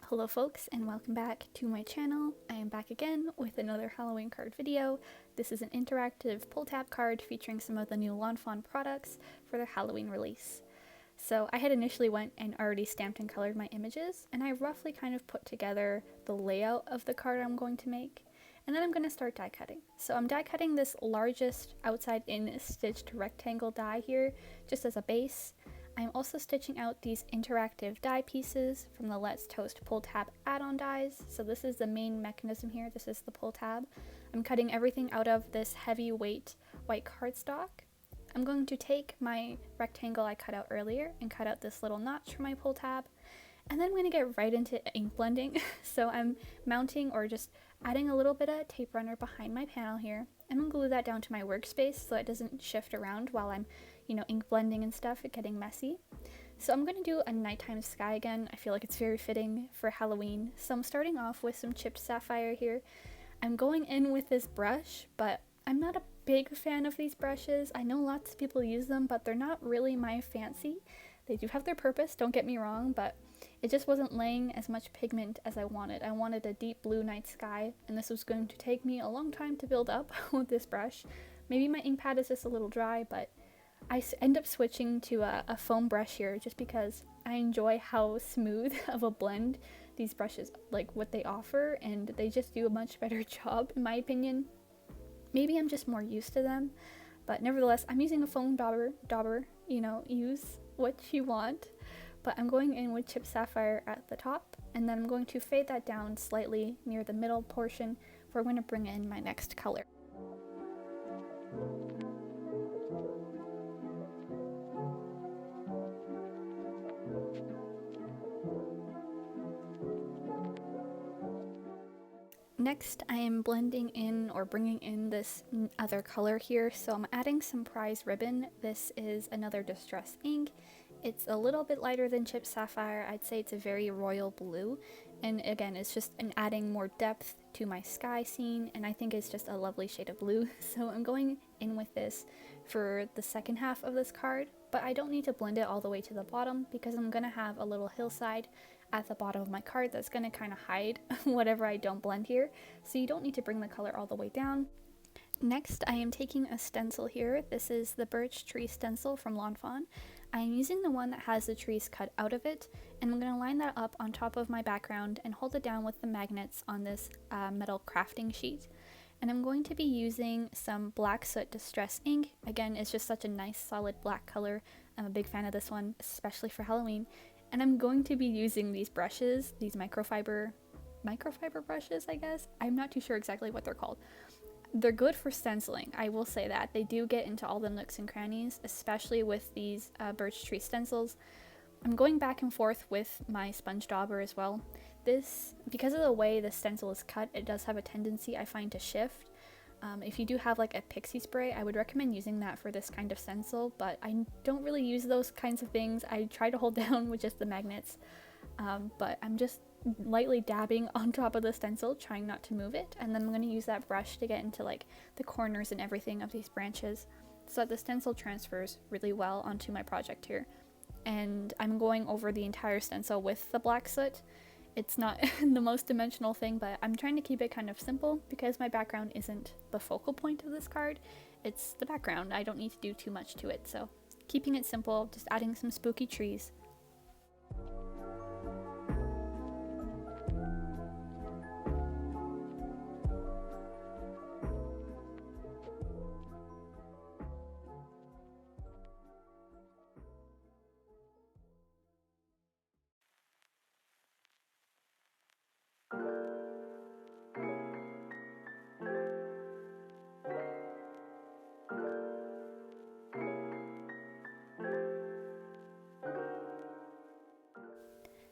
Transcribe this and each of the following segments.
Hello folks, and welcome back to my channel. I am back again with another Halloween card video. This is an interactive pull tab card featuring some of the new Fawn products for their Halloween release. So I had initially went and already stamped and colored my images, and I roughly kind of put together the layout of the card I'm going to make, and then I'm going to start die cutting. So I'm die cutting this largest outside in stitched rectangle die here just as a base. I'm also stitching out these interactive die pieces from the Let's Toast pull tab add-on dies. So this is the main mechanism here. This is the pull tab. I'm cutting everything out of this heavyweight white cardstock. I'm going to take my rectangle I cut out earlier and cut out this little notch for my pull tab. And then I'm going to get right into ink blending. So I'm mounting or just adding a little bit of tape runner behind my panel here. I'm going to glue that down to my workspace so it doesn't shift around while I'm ink blending and stuff, it getting messy. So I'm going to do a nighttime sky again. I feel like it's very fitting for Halloween. So I'm starting off with some chipped sapphire here. I'm going in with this brush, but I'm not a big fan of these brushes. I know lots of people use them, but they're not really my fancy. They do have their purpose, don't get me wrong, but it just wasn't laying as much pigment as I wanted. I wanted a deep blue night sky, and this was going to take me a long time to build up with this brush. Maybe my ink pad is just a little dry, but I end up switching to a foam brush here just because I enjoy how smooth of a blend these brushes, like what they offer, and they just do a much better job in my opinion. Maybe I'm just more used to them, but nevertheless, I'm using a foam dauber, use what you want. But I'm going in with chipped sapphire at the top, and then I'm going to fade that down slightly near the middle portion where I'm going to bring in my next color. Next, I am blending in or bringing in this other color here, so I'm adding some prize ribbon. This is another distress ink. It's a little bit lighter than chipped sapphire. I'd say it's a very royal blue, and again, it's just adding more depth to my sky scene, and I think it's just a lovely shade of blue. So I'm going in with this for the second half of this card, but I don't need to blend it all the way to the bottom because I'm gonna have a little hillside at the bottom of my card that's going to kind of hide whatever I don't blend here, so you don't need to bring the color all the way down. Next, I am taking a stencil here. This is the Birch tree stencil from Fawn. I am using the one that has the trees cut out of it, and I'm going to line that up on top of my background and hold it down with the magnets on this metal crafting sheet. And I'm going to be using some Black Soot Distress ink. Again, it's just such a nice solid black color. I'm a big fan of this one, especially for Halloween. And I'm going to be using these brushes, these microfiber brushes, I guess. I'm not too sure exactly what they're called. They're good for stenciling, I will say that. They do get into all the nooks and crannies, especially with these birch tree stencils. I'm going back and forth with my sponge dauber as well. This, because of the way the stencil is cut, it does have a tendency, I find, to shift. If you do have like a pixie spray, I would recommend using that for this kind of stencil, but I don't really use those kinds of things. I try to hold down with just the magnets, but I'm just lightly dabbing on top of the stencil, trying not to move it, and then I'm going to use that brush to get into like the corners and everything of these branches so that the stencil transfers really well onto my project here. And I'm going over the entire stencil with the black soot. It's not the most dimensional thing, but I'm trying to keep it kind of simple because my background isn't the focal point of this card. It's the background. I don't need to do too much to it, so keeping it simple, just adding some spooky trees.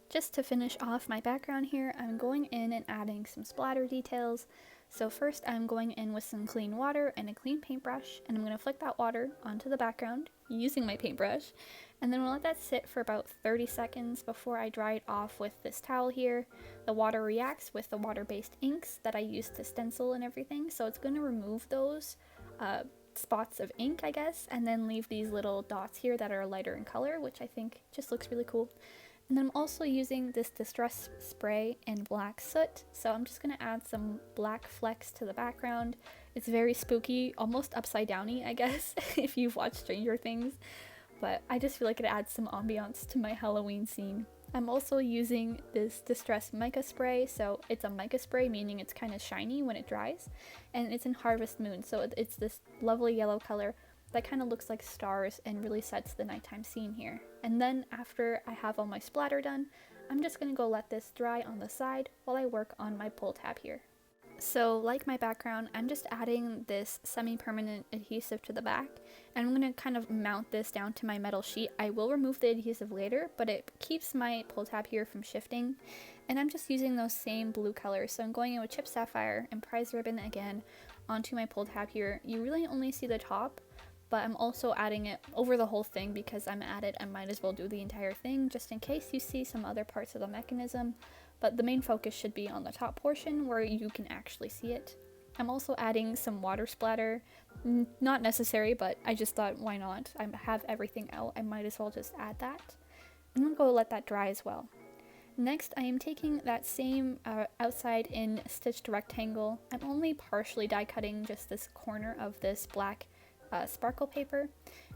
Just to finish off my background here, I'm going in and adding some splatter details. So first I'm going in with some clean water and a clean paintbrush, and I'm going to flick that water onto the background using my paintbrush, and then we'll let that sit for about 30 seconds before I dry it off with this towel here. The water reacts with the water-based inks that I used to stencil and everything, so it's going to remove those spots of ink, I guess, and then leave these little dots here that are lighter in color, which I think just looks really cool. And then I'm also using this distress spray in black soot, so I'm just going to add some black flecks to the background. It's very spooky, almost upside downy, I guess, if you've watched Stranger Things, but I just feel like it adds some ambiance to my Halloween scene. I'm also using this distress mica spray, so it's a mica spray, meaning it's kind of shiny when it dries, and it's in Harvest Moon, so it's this lovely yellow color that kind of looks like stars and really sets the nighttime scene here. And then after I have all my splatter done, I'm just going to go let this dry on the side while I work on my pull tab here. So like my background, I'm just adding this semi-permanent adhesive to the back, and I'm going to kind of mount this down to my metal sheet. I will remove the adhesive later, but it keeps my pull tab here from shifting, and I'm just using those same blue colors. So I'm going in with Chip Sapphire and Prize Ribbon again onto my pull tab here. You really only see the top, but I'm also adding it over the whole thing because I'm at it. I might as well do the entire thing just in case you see some other parts of the mechanism, but the main focus should be on the top portion where you can actually see it. I'm also adding some water splatter, not necessary, but I just thought why not? I have everything out, I might as well just add that. I'm gonna go let that dry as well. Next, I am taking that same outside in stitched rectangle. I'm only partially die cutting just this corner of this black sparkle paper,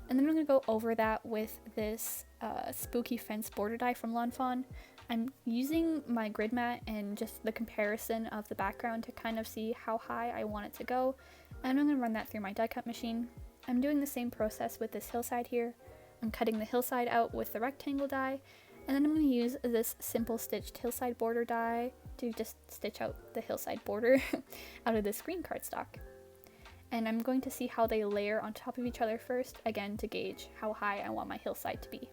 and then I'm going to go over that with this spooky fence border die from Lawn Fawn. I'm using my grid mat and just the comparison of the background to kind of see how high I want it to go, and I'm going to run that through my die cut machine. I'm doing the same process with this hillside here. I'm cutting the hillside out with the rectangle die, and then I'm going to use this simple stitched hillside border die to just stitch out the hillside border out of this green cardstock. And I'm going to see how they layer on top of each other first, again to gauge how high I want my hillside to be.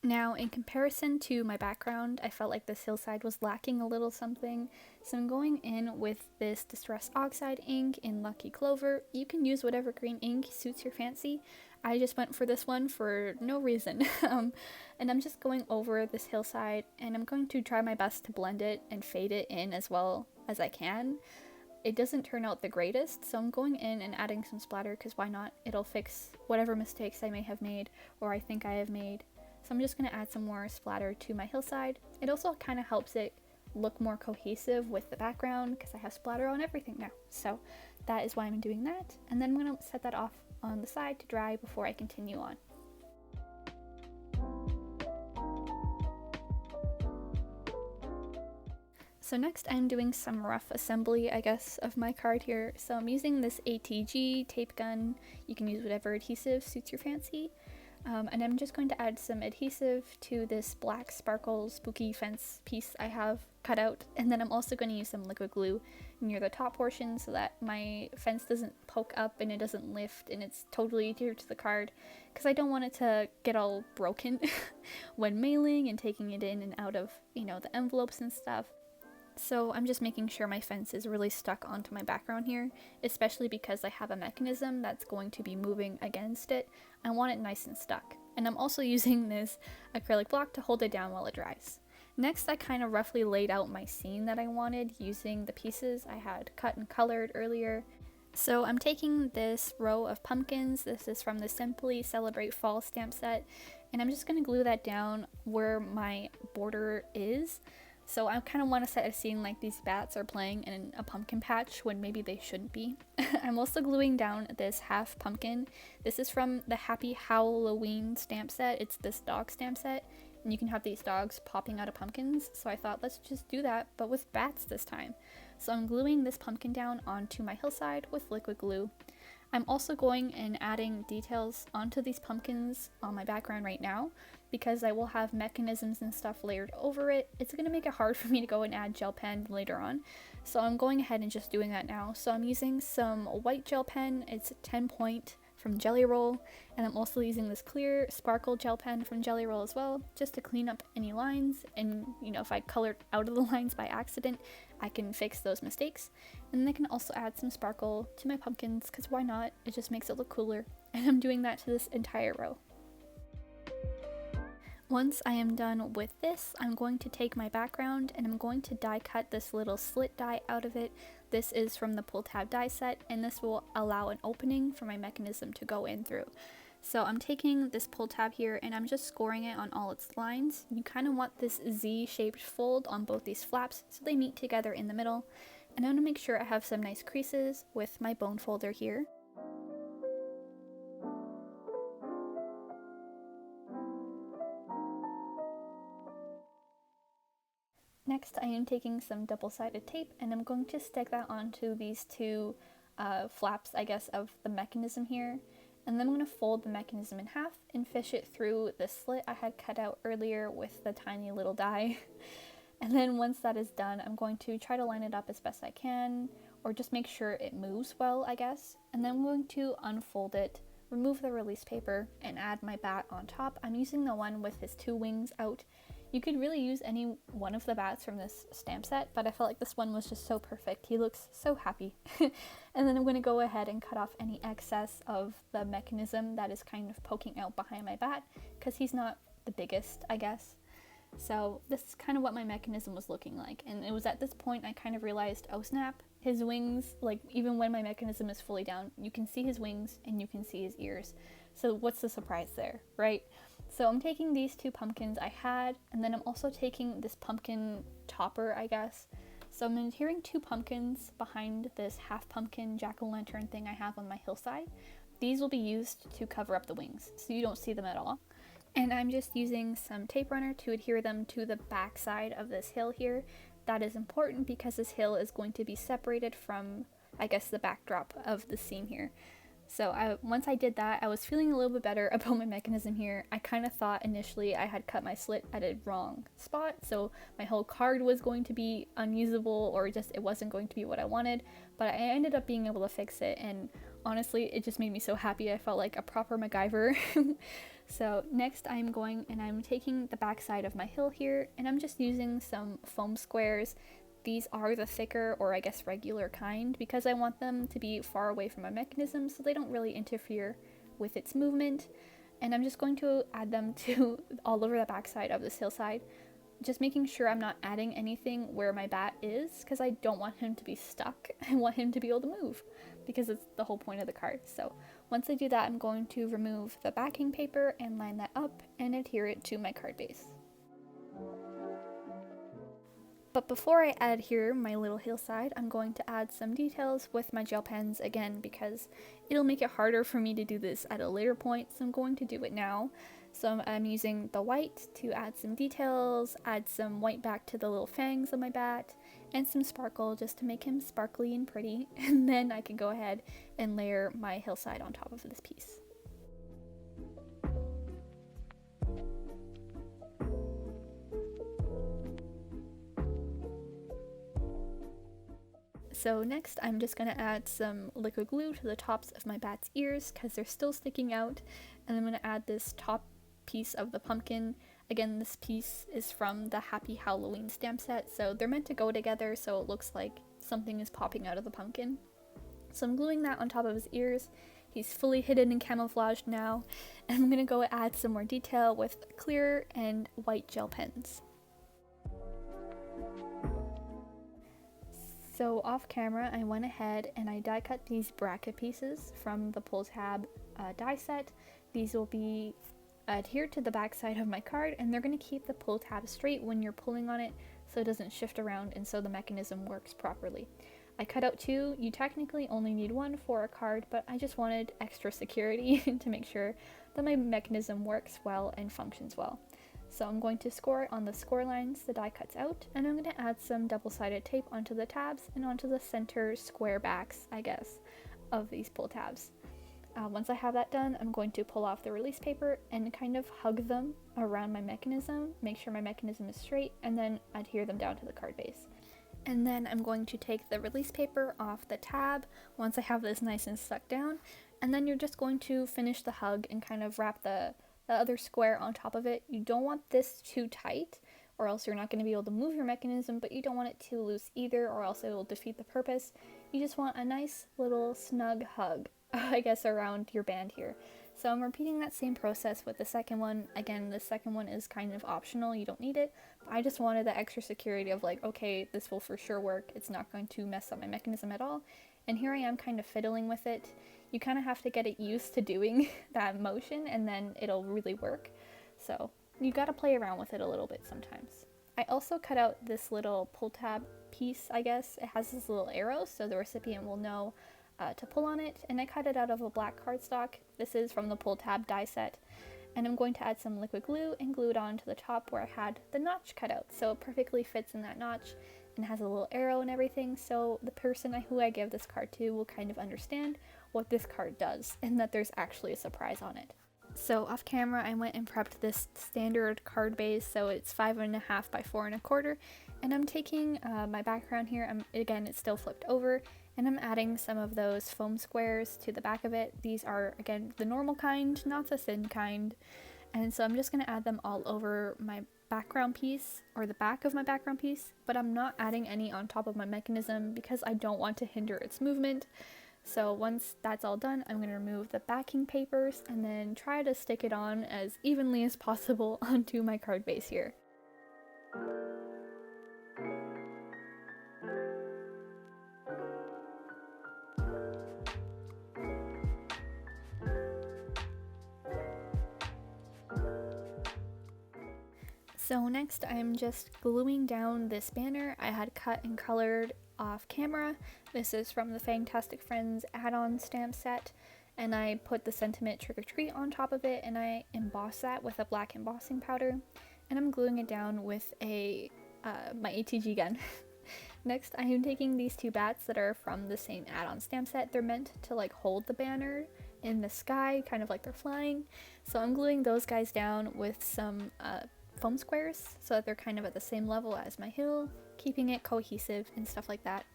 Now, in comparison to my background, I felt like this hillside was lacking a little something, so I'm going in with this Distress Oxide ink in Lucky Clover. You can use whatever green ink suits your fancy. I just went for this one for no reason. And I'm just going over this hillside, and I'm going to try my best to blend it and fade it in as well as I can. It doesn't turn out the greatest, so I'm going in and adding some splatter because why not? It'll fix whatever mistakes I may have made or I think I have made. So I'm just going to add some more splatter to my hillside. It also kind of helps it look more cohesive with the background because I have splatter on everything now. So that is why I'm doing that. And then I'm going to set that off on the side to dry before I continue on. So next I'm doing some rough assembly, I guess, of my card here. So I'm using this ATG tape gun. You can use whatever adhesive suits your fancy. And I'm just going to add some adhesive to this black sparkle spooky fence piece I have cut out, and then I'm also going to use some liquid glue near the top portion so that my fence doesn't poke up and it doesn't lift and it's totally adhered to the card, because I don't want it to get all broken when mailing and taking it in and out of, you know, the envelopes and stuff. So I'm just making sure my fence is really stuck onto my background here, especially because I have a mechanism that's going to be moving against it. I want it nice and stuck. And I'm also using this acrylic block to hold it down while it dries. Next, I kind of roughly laid out my scene that I wanted using the pieces I had cut and colored earlier. So I'm taking this row of pumpkins. This is from the Simply Celebrate Fall stamp set, and I'm just going to glue that down where my border is. So I kind of want to set a scene like these bats are playing in a pumpkin patch when maybe they shouldn't be. I'm also gluing down this half pumpkin. This is from the Happy Halloween stamp set. It's this dog stamp set, and you can have these dogs popping out of pumpkins. So I thought, let's just do that, but with bats this time. So I'm gluing this pumpkin down onto my hillside with liquid glue. I'm also going and adding details onto these pumpkins on my background right now, because I will have mechanisms and stuff layered over it. It's going to make it hard for me to go and add gel pen later on. So I'm going ahead and just doing that now. So I'm using some white gel pen. It's 10 point from Jelly Roll. And I'm also using this clear sparkle gel pen from Jelly Roll as well, just to clean up any lines. And, you know, if I colored out of the lines by accident, I can fix those mistakes. And then I can also add some sparkle to my pumpkins, because why not? It just makes it look cooler. And I'm doing that to this entire row. Once I am done with this, I'm going to take my background and I'm going to die cut this little slit die out of it, This is from the pull tab die set, and this will allow an opening for my mechanism to go in through. So I'm taking this pull tab here and I'm just scoring it on all its lines. You kind of want this Z-shaped fold on both these flaps so they meet together in the middle. And I'm going to make sure I have some nice creases with my bone folder here. Next, I am taking some double-sided tape and I'm going to stick that onto these two flaps, I guess, of the mechanism here. And then I'm going to fold the mechanism in half and fish it through the slit I had cut out earlier with the tiny little die. And then once that is done, I'm going to try to line it up as best I can, or just make sure it moves well, I guess. And then I'm going to unfold it, remove the release paper, and add my bat on top. I'm using the one with his two wings out. You could really use any one of the bats from this stamp set, but I felt like this one was just so perfect. He looks so happy. And then I'm going to go ahead and cut off any excess of the mechanism that is kind of poking out behind my bat, because he's not the biggest, I guess. So this is kind of what my mechanism was looking like, and it was at this point I kind of realized, oh snap, his wings, like even when my mechanism is fully down, you can see his wings and you can see his ears. So what's the surprise there, right? So I'm taking these two pumpkins I had, and then I'm also taking this pumpkin topper, I guess. So I'm adhering two pumpkins behind this half pumpkin jack-o'-lantern thing I have on my hillside. These will be used to cover up the wings, so you don't see them at all. And I'm just using some tape runner to adhere them to the back side of this hill here. That is important because this hill is going to be separated from, I guess, the backdrop of the scene here. So once I did that, I was feeling a little bit better about my mechanism here. I kind of thought initially I had cut my slit at a wrong spot, so my whole card was going to be unusable, or just it wasn't going to be what I wanted, but I ended up being able to fix it, and honestly it just made me so happy. I felt like a proper MacGyver. So next I'm going and I'm taking the back side of my hill here, and I'm just using some foam squares. These are the thicker, or I guess regular kind, because I want them to be far away from my mechanism so they don't really interfere with its movement. And I'm just going to add them to all over the backside of this hillside, just making sure I'm not adding anything where my bat is, because I don't want him to be stuck. I want him to be able to move, because it's the whole point of the card. So once I do that, I'm going to remove the backing paper and line that up and adhere it to my card base. But before I add here my little hillside, I'm going to add some details with my gel pens again, because it'll make it harder for me to do this at a later point, so I'm going to do it now. So I'm using the white to add some details, add some white back to the little fangs of my bat, and some sparkle just to make him sparkly and pretty, and then I can go ahead and layer my hillside on top of this piece. So next I'm just going to add some liquid glue to the tops of my bat's ears because they're still sticking out, and I'm going to add this top piece of the pumpkin. Again, this piece is from the Happy Halloween stamp set, so they're meant to go together so it looks like something is popping out of the pumpkin. So I'm gluing that on top of his ears. He's fully hidden and camouflaged now, and I'm going to go add some more detail with clear and white gel pens. So off camera, I went ahead and I die cut these bracket pieces from the pull tab die set. These will be adhered to the back side of my card, and they're going to keep the pull tab straight when you're pulling on it so it doesn't shift around and so the mechanism works properly. I cut out two. You technically only need one for a card, but I just wanted extra security to make sure that my mechanism works well and functions well. So I'm going to score it on the score lines the die cuts out, and I'm going to add some double-sided tape onto the tabs and onto the center square backs, I guess, of these pull tabs. Once I have that done, I'm going to pull off the release paper and kind of hug them around my mechanism, make sure my mechanism is straight, and then adhere them down to the card base. And then I'm going to take the release paper off the tab once I have this nice and stuck down, and then you're just going to finish the hug and kind of wrap the other square on top of it. You don't want this too tight, or else you're not going to be able to move your mechanism, but you don't want it too loose either, or else it will defeat the purpose. You just want a nice little snug hug, I guess, around your band here. So I'm repeating that same process with the second one. Again, the second one is kind of optional, you don't need it. But I just wanted the extra security of like, okay, this will for sure work. It's not going to mess up my mechanism at all. And here I am kind of fiddling with it. You kind of have to get it used to doing that motion and then it'll really work. So you gotta play around with it a little bit sometimes. I also cut out this little pull tab piece, I guess. It has this little arrow so the recipient will know to pull on it, and I cut it out of a black cardstock. This is from the pull tab die set, and I'm going to add some liquid glue and glue it on to the top where I had the notch cut out, so it perfectly fits in that notch and has a little arrow and everything, so the person who I give this card to will kind of understand what this card does and that there's actually a surprise on it. So off camera I went and prepped this standard card base, so it's 5.5 by 4.25, and I'm taking my background here, again it's still flipped over, and I'm adding some of those foam squares to the back of it. These are, again, the normal kind, not the thin kind. And so I'm just going to add them all over my background piece, or the back of my background piece, but I'm not adding any on top of my mechanism because I don't want to hinder its movement. So once that's all done, I'm going to remove the backing papers and then try to stick it on as evenly as possible onto my card base here. So next I'm just gluing down this banner I had cut and colored off camera. This is from the Fangtastic Friends add-on stamp set, and I put the sentiment trick or treat on top of it and I emboss that with a black embossing powder, and I'm gluing it down with a my ATG gun. Next I am taking these two bats that are from the same add-on stamp set. They're meant to like hold the banner in the sky, kind of like they're flying. So I'm gluing those guys down with some foam squares so that they're kind of at the same level as my hill, keeping it cohesive and stuff like that.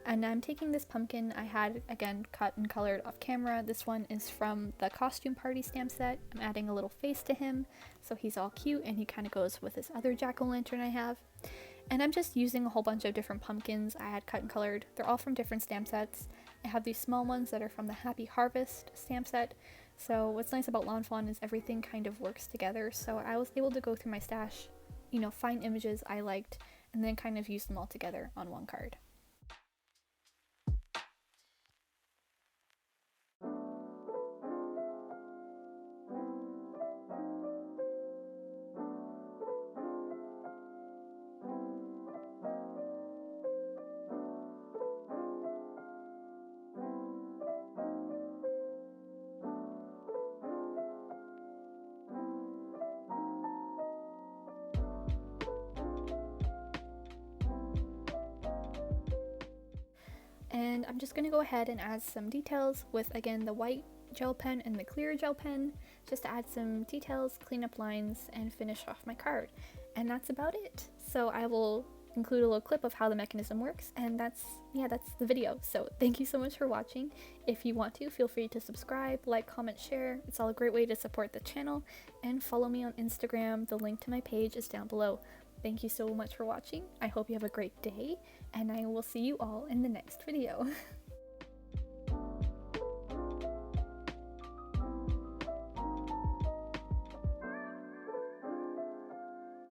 And I'm taking this pumpkin I had, again, cut and colored off camera. This one is from the costume party stamp set. I'm adding a little face to him so he's all cute and he kind of goes with this other jack-o'-lantern I have. And I'm just using a whole bunch of different pumpkins I had cut and colored. They're all from different stamp sets. I have these small ones that are from the Happy Harvest stamp set. So what's nice about Lawn Fawn is everything kind of works together. So I was able to go through my stash, find images I liked, and then kind of use them all together on one card. And I'm just going to go ahead and add some details with, again, the white gel pen and the clear gel pen, just to add some details, clean up lines, and finish off my card. And that's about it. So I will include a little clip of how the mechanism works, and that's the video. So thank you so much for watching. If you want to, feel free to subscribe, like, comment, share. It's all a great way to support the channel, and follow me on Instagram. The link to my page is down below. Thank you so much for watching. I hope you have a great day, and I will see you all in the next video.